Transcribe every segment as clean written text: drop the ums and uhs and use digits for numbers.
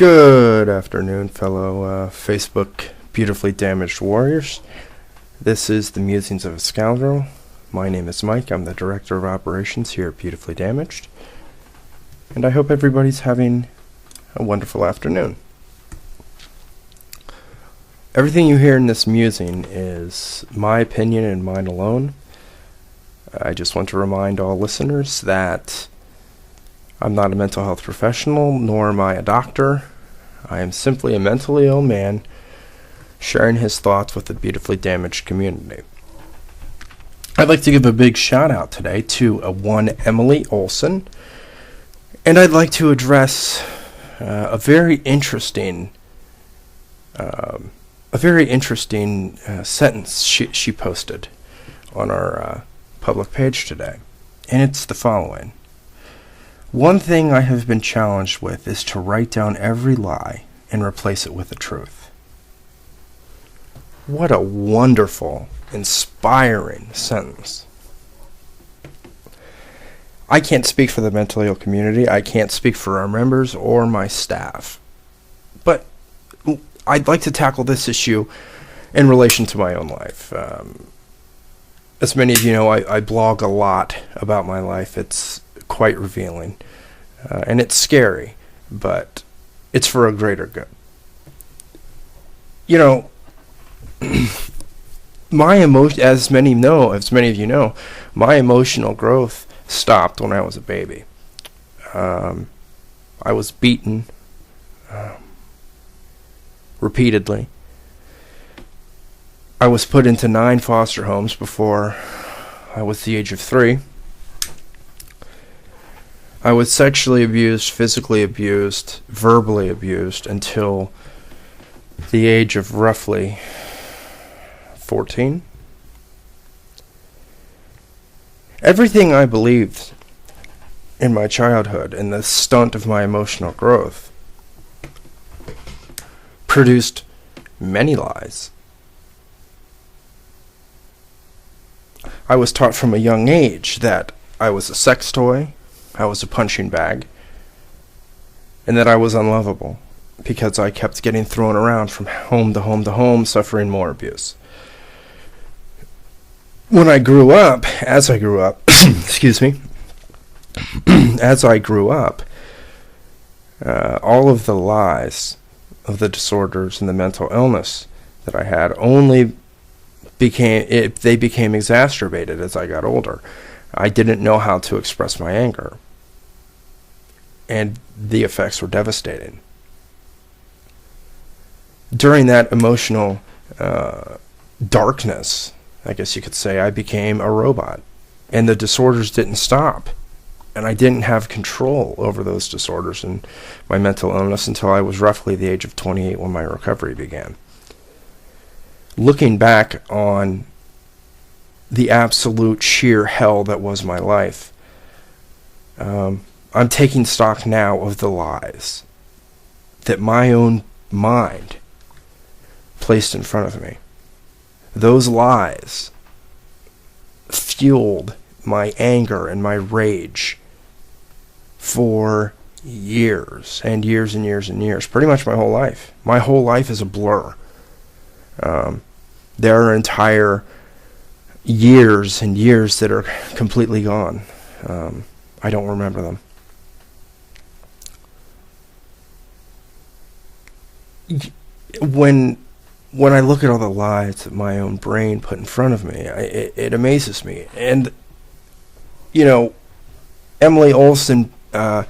Good afternoon, fellow Facebook beautifully damaged warriors. This is the Musings of a Scoundrel. My name is Mike. I'm the Director of Operations here at Beautifully Damaged. And I hope everybody's having a wonderful afternoon. Everything you hear in this musing is my opinion and mine alone. I just want to remind all listeners that I'm not a mental health professional, nor am I a doctor. I am simply a mentally ill man sharing his thoughts with the beautifully damaged community. I'd like to give a big shout out today to one Emily Olson, and I'd like to address a very interesting sentence she posted on our public page today, and it's the following. One thing I have been challenged with is to write down every lie and replace it with the truth. What a wonderful, inspiring sentence. I can't speak for the mentally ill community. I can't speak for our members or my staff. But I'd like to tackle this issue in relation to my own life. As many of you know, I blog a lot about my life. It's quite revealing, and it's scary, but it's for a greater good. You know, as many of you know, my emotional growth stopped when I was a baby. I was beaten repeatedly. I was put into 9 foster homes before I was the age of 3. I was sexually abused, physically abused, verbally abused until the age of roughly 14. Everything I believed in my childhood and the stunt of my emotional growth produced many lies. I was taught from a young age that I was a sex toy, I was a punching bag, and that I was unlovable because I kept getting thrown around from home to home to home, suffering more abuse. As I grew up, excuse me, as I grew up, all of the lies of the disorders and the mental illness that I had only became exacerbated as I got older. I didn't know how to express my anger, and the effects were devastating. During that emotional darkness, I guess you could say, I became a robot, and the disorders didn't stop, and I didn't have control over those disorders and my mental illness until I was roughly the age of 28 when my recovery began. Looking back on the absolute sheer hell that was my life, I'm taking stock now of the lies that my own mind placed in front of me. Those lies fueled my anger and my rage for years and years and years and years. Pretty much my whole life. My whole life is a blur. There are entire years and years that are completely gone. I don't remember them. When I look at all the lies that my own brain put in front of me, it amazes me. And, you know, Emily Olson, her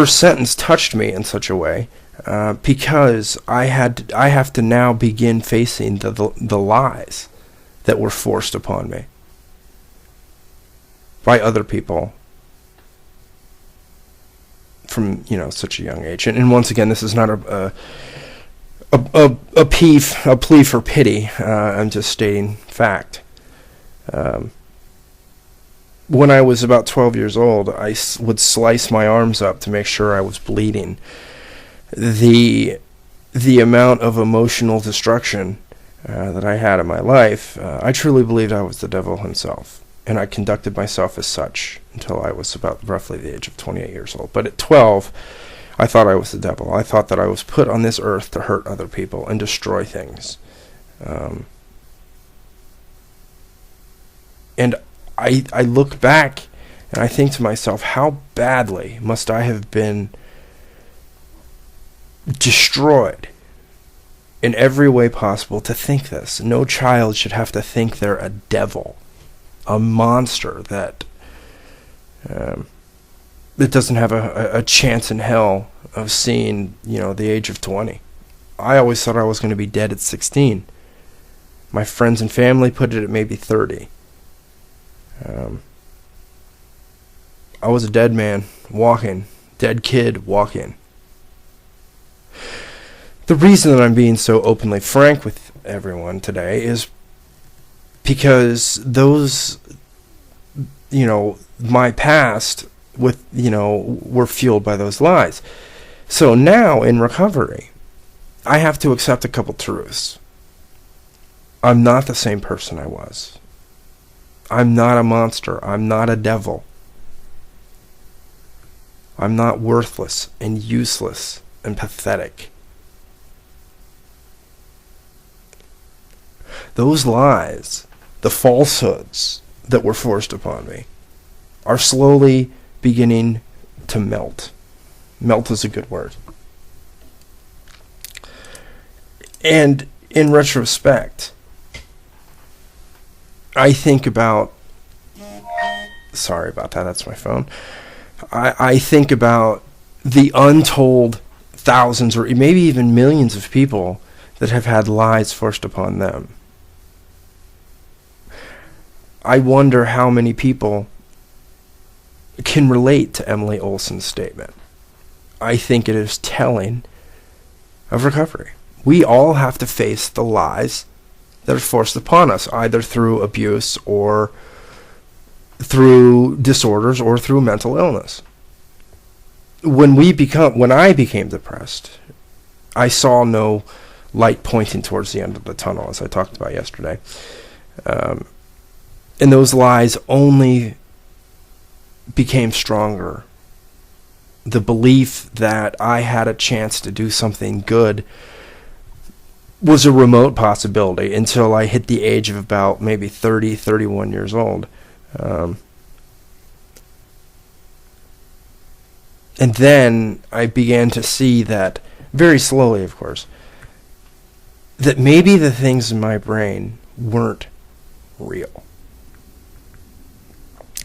sentence touched me in such a way because I have to now begin facing the lies that were forced upon me by other people from, such a young age. And once again, this is not a plea for pity. I'm just stating fact. When I was about 12 years old, I would slice my arms up to make sure I was bleeding. The amount of emotional destruction that I had in my life, I truly believed I was the devil himself. And I conducted myself as such until I was about roughly the age of 28 years old. But at 12, I thought I was the devil. I thought that I was put on this earth to hurt other people and destroy things. And I look back and I think to myself, how badly must I have been destroyed in every way possible to think this. No child should have to think they're a devil, a monster that doesn't have a chance in hell of seeing, the age of 20. I always thought I was going to be dead at 16. My friends and family put it at maybe 30. I was a dead man walking, dead kid walking. The reason that I'm being so openly frank with everyone today is because those, my past were fueled by those lies. So now in recovery, I have to accept a couple truths. I'm not the same person I was. I'm not a monster. I'm not a devil. I'm not worthless and useless and pathetic. Those lies, the falsehoods that were forced upon me, are slowly beginning to melt. Melt is a good word. And in retrospect, I think about... Sorry about that, that's my phone. I think about the untold thousands or maybe even millions of people that have had lies forced upon them. I wonder how many people can relate to Emily Olson's statement. I think it is telling of recovery. We all have to face the lies that are forced upon us, either through abuse or through disorders or through mental illness. When I became depressed, I saw no light pointing towards the end of the tunnel, as I talked about yesterday. And those lies only became stronger. The belief that I had a chance to do something good was a remote possibility until I hit the age of about maybe 30, 31 years old. And then I began to see that, very slowly of course, that maybe the things in my brain weren't real.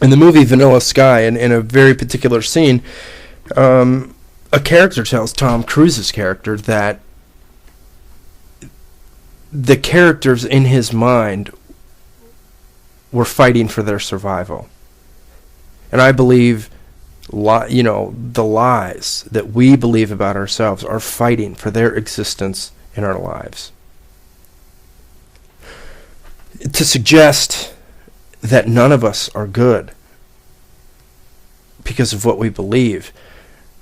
In the movie Vanilla Sky, in a very particular scene, a character tells Tom Cruise's character that the characters in his mind were fighting for their survival. And I believe, the lies that we believe about ourselves are fighting for their existence in our lives. To suggest that none of us are good because of what we believe,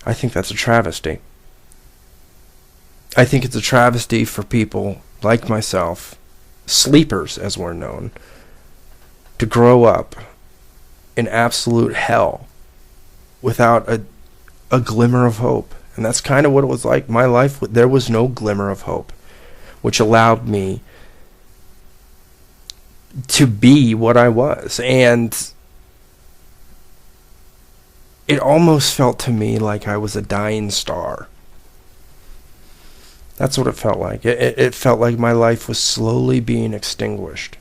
I think that's a travesty. I think it's a travesty for people like myself, sleepers as we're known, to grow up in absolute hell without a glimmer of hope. And that's kind of what it was like. My life, there was no glimmer of hope, which allowed me to be what I was. And it almost felt to me like I was a dying star. That's what it felt like. It felt like my life was slowly being extinguished.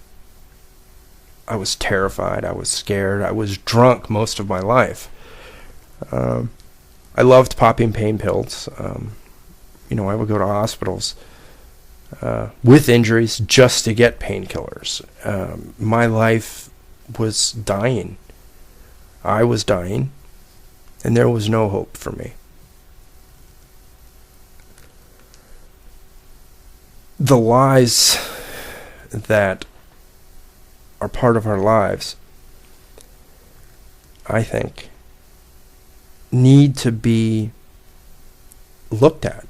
I was terrified. I was scared. I was drunk most of my life. I loved popping pain pills. I would go to hospitals with injuries just to get painkillers. My life was dying. I was dying, and there was no hope for me. The lies that are part of our lives, I think, need to be looked at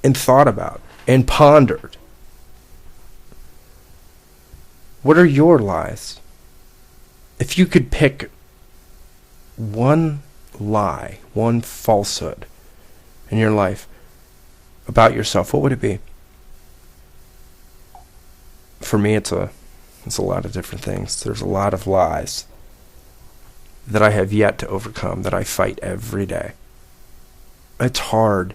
and thought about and pondered. What are your lies? If you could pick one lie, one falsehood in your life about yourself, what would it be? For me, it's a lot of different things. There's a lot of lies that I have yet to overcome, that I fight every day. It's hard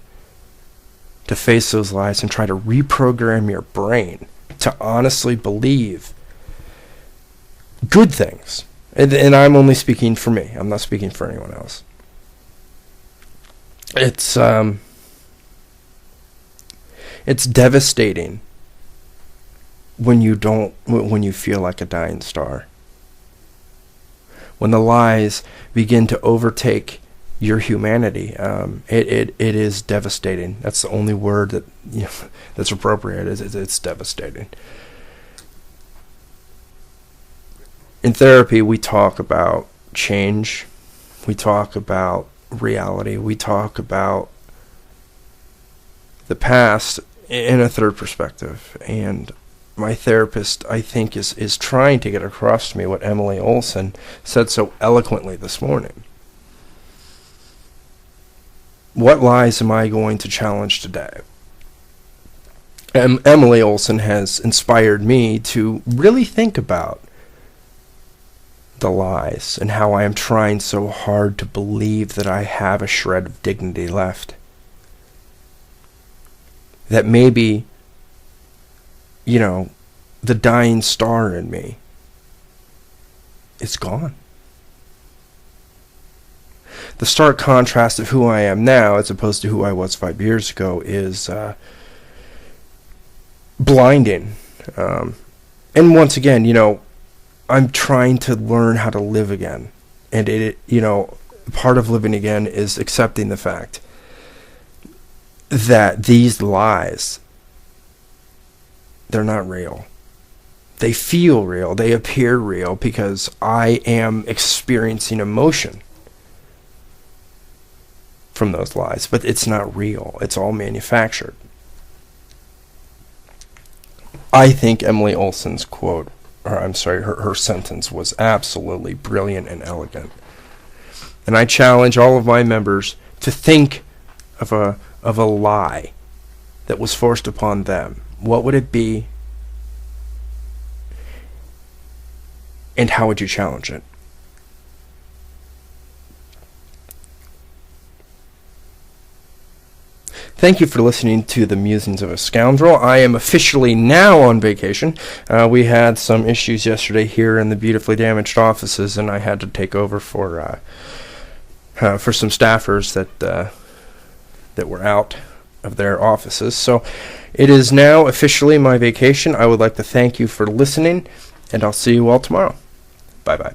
to face those lies and try to reprogram your brain to honestly believe good things. And I'm only speaking for me. I'm not speaking for anyone else. It's devastating when you feel like a dying star. When the lies begin to overtake your humanity, it is devastating. That's the only word that that's appropriate. It's devastating. In therapy, we talk about change. We talk about reality. We talk about the past in a third perspective. And my therapist, I think, is trying to get across to me what Emily Olson said so eloquently this morning. What lies am I going to challenge today? Emily Olson has inspired me to really think about the lies and how I am trying so hard to believe that I have a shred of dignity left. That maybe, the dying star in me is gone. The stark contrast of who I am now as opposed to who I was 5 years ago is blinding. And once again, I'm trying to learn how to live again. And part of living again is accepting the fact that these lies, they're not real. They feel real. They appear real because I am experiencing emotion from those lies. But it's not real. It's all manufactured. I think Emily Olson's quote, her sentence was absolutely brilliant and elegant. And I challenge all of my members to think of a lie that was forced upon them. What would it be? And how would you challenge it? Thank you for listening to the Musings of a Scoundrel. I am officially now on vacation. We had some issues yesterday here in the beautifully damaged offices, and I had to take over for some staffers that were out of their offices. So it is now officially my vacation. I would like to thank you for listening, and I'll see you all tomorrow. Bye-bye.